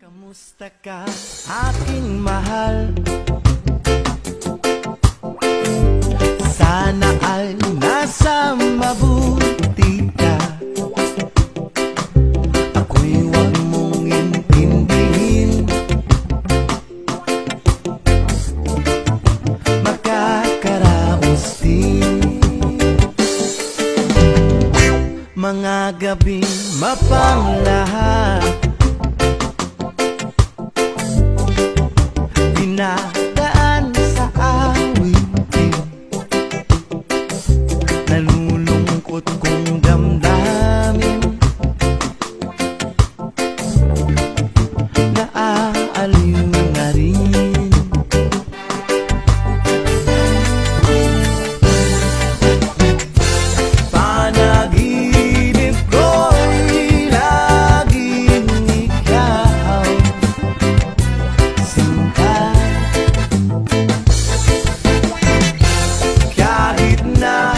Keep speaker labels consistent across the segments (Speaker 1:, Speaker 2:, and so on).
Speaker 1: Kamusta ka, aking mahal? Sana ay nasa mabuti ka. Ako'y huwag mong intindihin. Makakaraos din mga gabing mapanglahat. Pinadaan sa awitin, nalulungkot kong damdamin, naaaliw na rin. Panaginip ko'y laging ikaw, sinta. Kahit na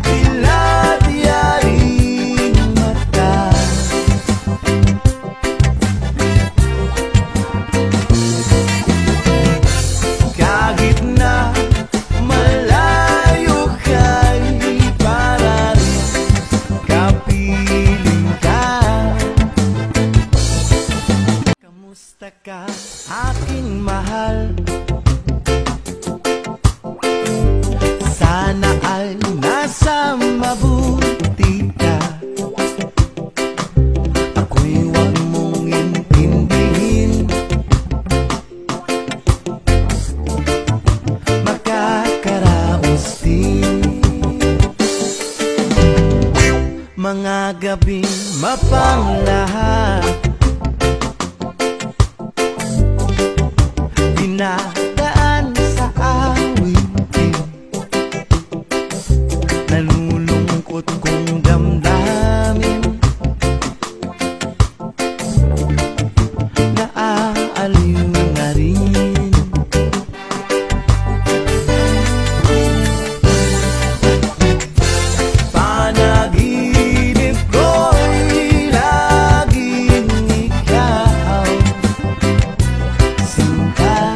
Speaker 1: dilat yaring mata, kahit na malayo ka'y para rin kapiling ka. Kamusta ka, aking mahal? Sana ay nasa mabuti ka. Ako'y huwag mong intindihin. Makakaraos din mga gabing mapanglahat. Pinadaan sa awitin, nalulungkot kong damdamin, naaaliw na rin. Panaginip ko'y laging ikaw, sinta.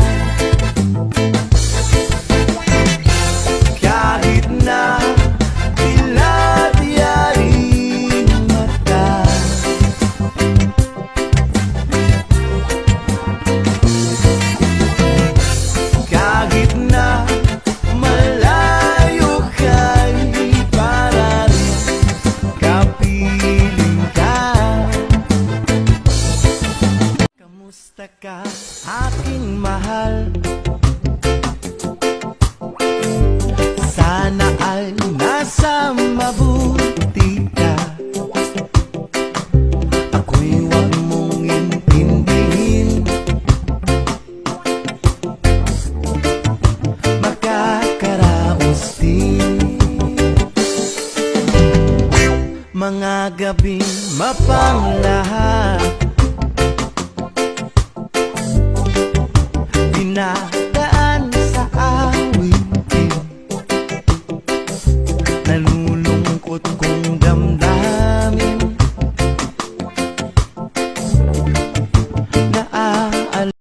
Speaker 1: Kahit na dilat yaring mata, kahit na malayo ka'y para rin kapiling ka. Kamusta ka, aking mahal? Sana ay nasa mabuti ka. Ako'y huwag mong intindihin. Makakaraos din mga gabing mapanglahat.